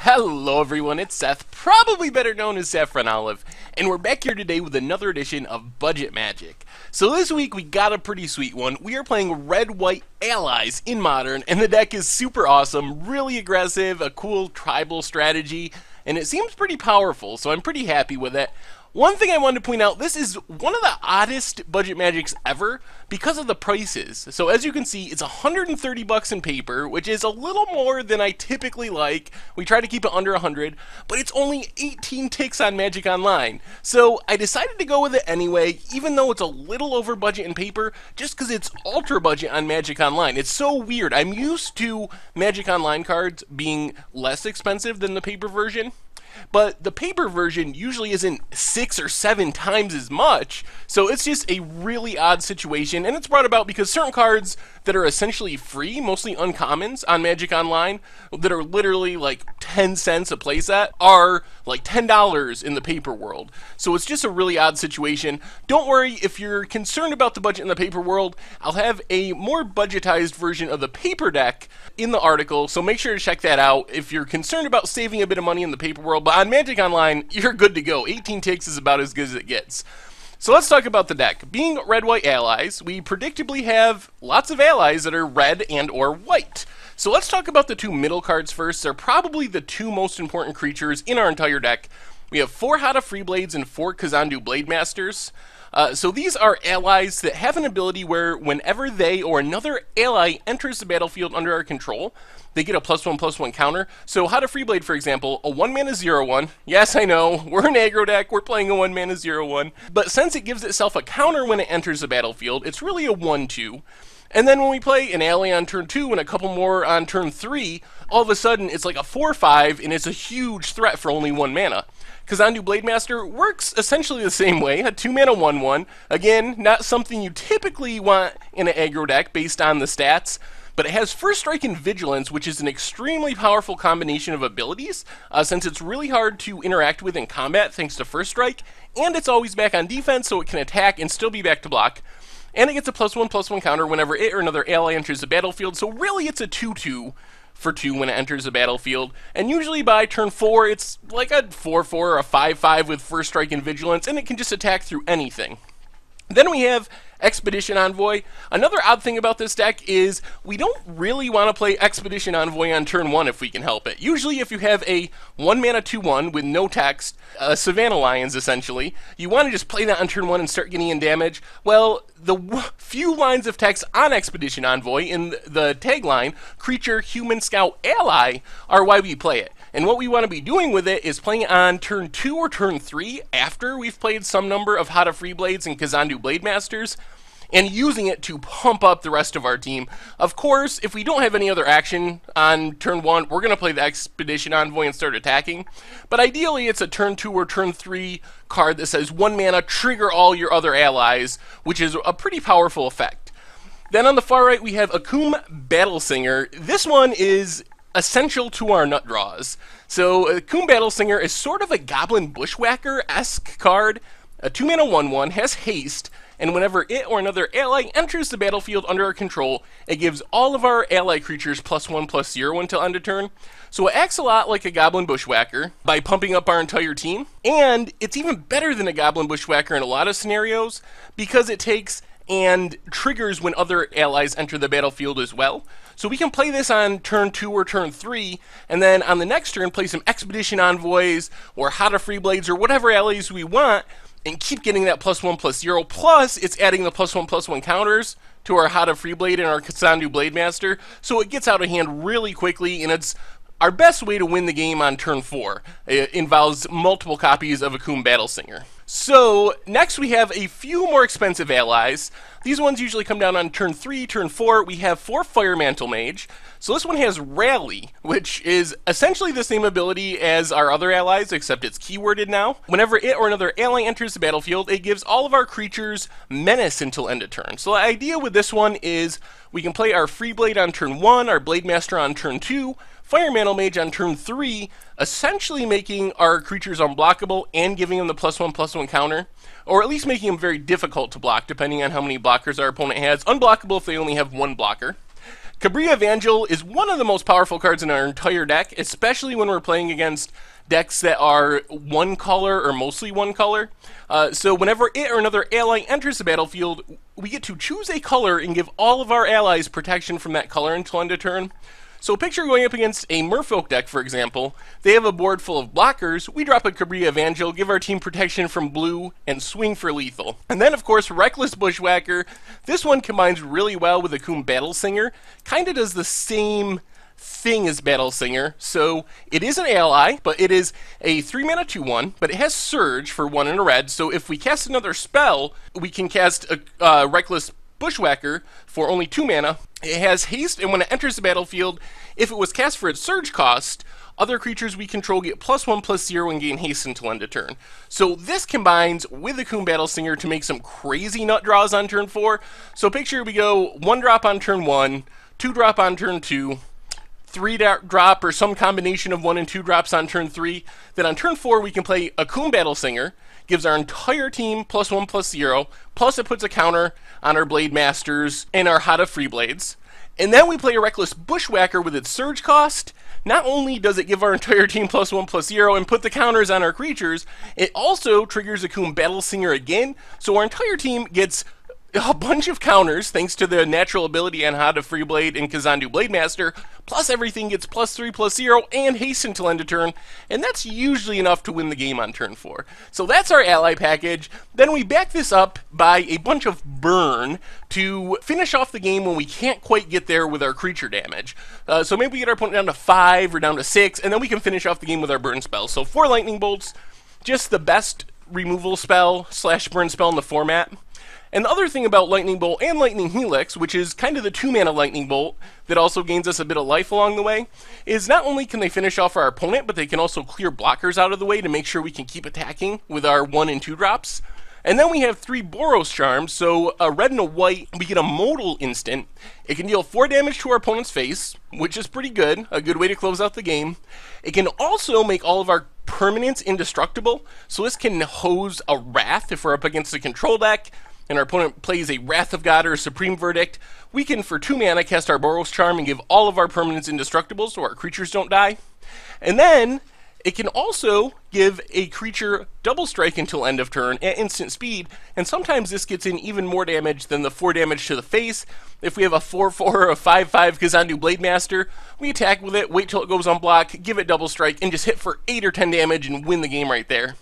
Hello everyone, it's Seth, probably better known as Saffron, and we're back here today with another edition of Budget Magic. So this week we got a pretty sweet one. We are playing red-white allies in Modern, and the deck is super awesome, really aggressive, a cool tribal strategy, and it seems pretty powerful, so I'm pretty happy with it. One thing I wanted to point out, this is one of the oddest budget magics ever because of the prices. So as you can see, it's 130 bucks in paper, which is a little more than I typically like. We try to keep it under 100, but it's only 18 ticks on Magic Online. So I decided to go with it anyway, even though it's a little over budget in paper, just because it's ultra budget on Magic Online. It's so weird. I'm used to Magic Online cards being less expensive than the paper version. But the paper version usually isn't 6 or 7 times as much, so it's just a really odd situation, and it's brought about because certain cards that are essentially free, mostly uncommons on Magic Online, that are literally like 10 cents a playset, are like $10 in the paper world. So it's just a really odd situation. Don't worry, if you're concerned about the budget in the paper world, I'll have a more budgetized version of the paper deck in the article, so make sure to check that out if you're concerned about saving a bit of money in the paper world. But on Magic Online, you're good to go. 18 ticks is about as good as it gets. So let's talk about the deck. Being red-white allies, we predictably have lots of allies that are red and or white. So let's talk about the two middle cards first. They're probably the two most important creatures in our entire deck. We have 4 Hada Freeblades and 4 Kazandu Blademasters. So these are allies that have an ability where whenever they or another ally enters the battlefield under our control, they get a +1/+1 counter. So Hada Freeblade, for example, a 1-mana 0/1. Yes, I know, we're an aggro deck, we're playing a 1-mana 0/1. But since it gives itself a counter when it enters the battlefield, it's really a 1/2. And then when we play an ally on turn 2 and a couple more on turn 3, all of a sudden it's like a 4/5 and it's a huge threat for only 1 mana. Kazandu Blademaster works essentially the same way, a 2-mana 1/1. Again, not something you typically want in an aggro deck based on the stats, but it has First Strike and Vigilance, which is an extremely powerful combination of abilities, since it's really hard to interact with in combat thanks to First Strike, and it's always back on defense, so it can attack and still be back to block. And it gets a +1/+1 counter whenever it or another ally enters the battlefield, so really it's a 2/2 for 2 when it enters the battlefield. And usually by turn 4, it's like a 4/4 or a 5/5 with First Strike and Vigilance, and it can just attack through anything. Then we have Expedition Envoy. Another odd thing about this deck is we don't really want to play Expedition Envoy on turn 1 if we can help it. Usually if you have a 1-mana 2/1 with no text, Savannah Lions essentially, you want to just play that on turn 1 and start getting in damage. Well, the few lines of text on Expedition Envoy in the tagline, Creature, Human, Scout, Ally, are why we play it. And what we want to be doing with it is playing it on turn 2 or turn 3 after we've played some number of Hada Freeblades and Kazandu Blademasters, and using it to pump up the rest of our team. Of course, if we don't have any other action on turn 1, we're going to play the Expedition Envoy and start attacking. But ideally, it's a turn 2 or turn 3 card that says 1 mana, trigger all your other allies, which is a pretty powerful effect. Then on the far right, we have Kuma Battlesinger. This one is essential to our nut draws. So Kuma Battlesinger is sort of a Goblin Bushwhacker-esque card. A 2-mana 1/1, has haste, and whenever it or another ally enters the battlefield under our control, it gives all of our ally creatures +1/+0 until end of turn. So it acts a lot like a Goblin Bushwhacker by pumping up our entire team, and it's even better than a Goblin Bushwhacker in a lot of scenarios because it takes and triggers when other allies enter the battlefield as well. So we can play this on turn 2 or turn 3, and then on the next turn play some Expedition Envoys or Hada Freeblades or whatever allies we want, and keep getting that +1/+0. Plus, it's adding the +1/+1 counters to our Hada Freeblade and our Kazandu Blademaster, so it gets out of hand really quickly, and it's our best way to win the game on turn 4. It involves multiple copies of a Kuma Battlesinger. So, next we have a few more expensive allies. These ones usually come down on turn 3, turn 4. We have 4 Mantle Mage. So this one has Rally, which is essentially the same ability as our other allies, except it's keyworded now. Whenever it or another ally enters the battlefield, it gives all of our creatures Menace until end of turn. So the idea with this one is we can play our Freeblade on turn 1, our Blademaster on turn 2, Mantle Mage on turn 3, essentially making our creatures unblockable and giving them the +1/+1 counter, or at least making them very difficult to block depending on how many blockers our opponent has. Unblockable if they only have 1 blocker. Cabria Evangel is one of the most powerful cards in our entire deck, especially when we're playing against decks that are one color or mostly one color. So whenever it or another ally enters the battlefield, we get to choose a color and give all of our allies protection from that color until end of turn. So picture going up against a Merfolk deck, for example. They have a board full of blockers. We drop a Cabria Evangel, give our team protection from blue, and swing for lethal. And then, of course, Reckless Bushwhacker. This one combines really well with the Kuma Battle Singer. Kind of does the same thing as Battle Singer. So it is an ally, but it is a 3-mana 2/1, but it has Surge for 1 and a red. So if we cast another spell, we can cast a Reckless Bushwhacker for only 2 mana. It has haste, and when it enters the battlefield, if it was cast for its surge cost, other creatures we control get +1/+0 and gain haste until end of turn. So this combines with the Kuma Battle Singer to make some crazy nut draws on turn 4. So picture we go 1 drop on turn 1, 2 drop on turn 2, 3 drop or some combination of 1 and 2 drops on turn 3. Then on turn 4 we can play a Kuma Battle Singer, gives our entire team +1/+0, plus it puts a counter on our Blade Masters and our Hada Free Blades. And then we play a Reckless Bushwhacker with its surge cost. Not only does it give our entire team +1/+0 and put the counters on our creatures, it also triggers a Kuma Battle Singer again, so our entire team gets a bunch of counters thanks to the natural ability on Hada Free Blade and Kazandu Blade Master, plus everything gets +3/+0 and haste until end of turn, and that's usually enough to win the game on turn 4. So that's our ally package. Then we back this up by a bunch of burn to finish off the game when we can't quite get there with our creature damage. So maybe we get our opponent down to 5 or down to 6, and then we can finish off the game with our burn spell. So 4 lightning bolts, just the best removal spell / burn spell in the format. And the other thing about Lightning Bolt and Lightning Helix, which is kind of the 2-mana Lightning Bolt that also gains us a bit of life along the way, is not only can they finish off our opponent, but they can also clear blockers out of the way to make sure we can keep attacking with our 1 and 2 drops. And then we have 3 Boros Charms, so a red and a white, we get a modal instant. It can deal 4 damage to our opponent's face, which is pretty good, a good way to close out the game. It can also make all of our permanents indestructible, so this can hose a Wrath if we're up against a control deck, and our opponent plays a Wrath of God or a Supreme Verdict. We can, for 2 mana, cast our Boros Charm and give all of our permanents indestructible so our creatures don't die. And then it can also give a creature double strike until end of turn at instant speed, and sometimes this gets in even more damage than the 4 damage to the face. If we have a 4/4 or a 5/5 Kazandu Blade Master, we attack with it, wait till it goes on block, give it double strike, and just hit for 8 or 10 damage and win the game right there.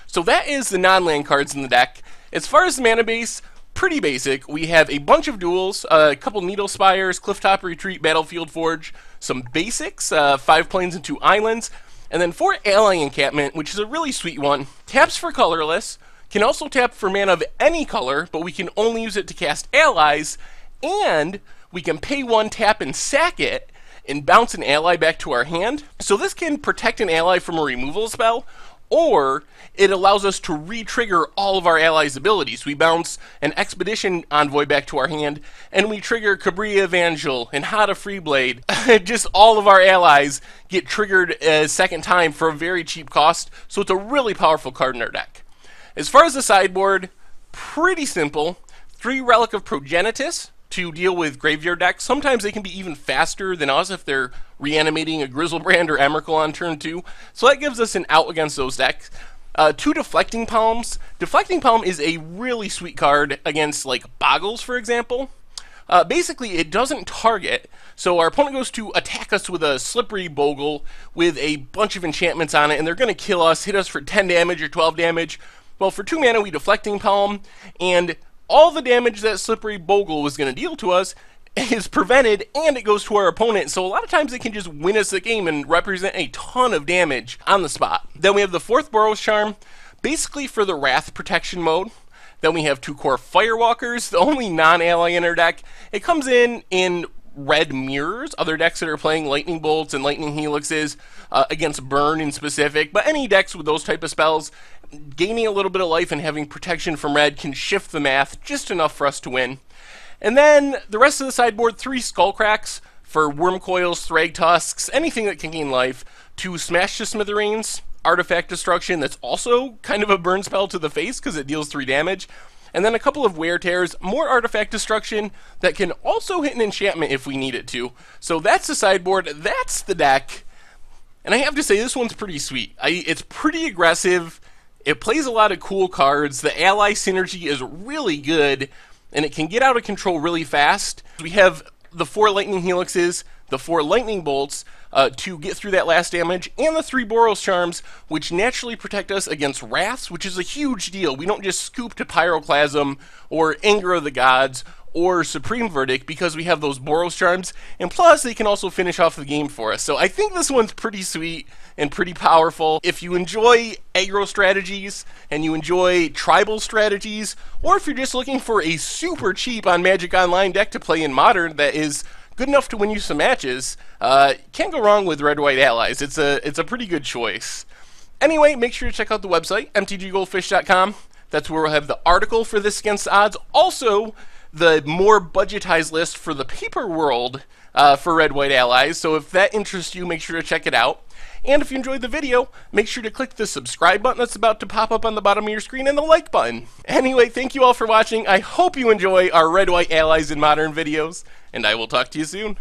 So that is the non-land cards in the deck. As far as the mana base, pretty basic. We have a bunch of duels, a couple Needle Spires, Clifftop Retreat, Battlefield Forge, some basics, 5 planes and 2 islands, and then 4 Ally Encampment, which is a really sweet one. Taps for colorless, can also tap for mana of any color, but we can only use it to cast allies, and we can pay 1, tap, and sack it, and bounce an ally back to our hand. So this can protect an ally from a removal spell, or it allows us to re-trigger all of our allies' abilities. We bounce an Expedition Envoy back to our hand, and we trigger Cabria Evangel and Hada Free Blade. Just all of our allies get triggered a second time for a very cheap cost, so it's a really powerful card in our deck. As far as the sideboard, pretty simple. 3 Relic of Progenitus to deal with graveyard decks. Sometimes they can be even faster than us if they're reanimating a Grizzlebrand or Emrakul on turn 2. So that gives us an out against those decks. 2 Deflecting Palms. Deflecting Palm is a really sweet card against, like, Boggles, for example. Basically, it doesn't target, so our opponent goes to attack us with a Slippery Bogle with a bunch of enchantments on it, and they're going to kill us, hit us for 10 damage or 12 damage. Well, for 2 mana, we Deflecting Palm, and all the damage that Slippery Bogle was going to deal to us is prevented, and it goes to our opponent, so a lot of times they can just win us the game and represent a ton of damage on the spot. Then we have the 4th Boros Charm, basically for the Wrath protection mode. Then we have 2 Core Firewalkers, the only non-ally in our deck. It comes in red mirrors, other decks that are playing Lightning Bolts and Lightning Helixes against Burn in specific, but any decks with those type of spells, gaining a little bit of life and having protection from red can shift the math just enough for us to win. And then the rest of the sideboard, 3 Skullcracks for Worm Coils, Thrag Tusks, anything that can gain life, 2 Smash to Smithereens, Artifact Destruction that's also kind of a burn spell to the face because it deals 3 damage, and then a couple of wear tears, more artifact destruction that can also hit an enchantment if we need it to. So that's the sideboard, that's the deck, and I have to say this one's pretty sweet. It's pretty aggressive, it plays a lot of cool cards, the ally synergy is really good, and it can get out of control really fast. We have the 4 lightning helixes, the 4 lightning bolts to get through that last damage, and the 3 Boros charms, which naturally protect us against wraths, which is a huge deal. We don't just scoop to Pyroclasm or Anger of the Gods or Supreme Verdict because we have those Boros charms, and plus they can also finish off the game for us. So I think this one's pretty sweet and pretty powerful. If you enjoy aggro strategies and you enjoy tribal strategies, or if you're just looking for a super cheap on Magic Online deck to play in Modern that is good enough to win you some matches, can't go wrong with Red-White Allies. It's a pretty good choice. Anyway, make sure to check out the website, mtggoldfish.com. That's where we'll have the article for this against odds. Also, the more budgetized list for the paper world for Red-White Allies. So if that interests you, make sure to check it out. And if you enjoyed the video, make sure to click the subscribe button that's about to pop up on the bottom of your screen and the like button. Anyway, thank you all for watching. I hope you enjoy our Red-White Allies in Modern videos, and I will talk to you soon.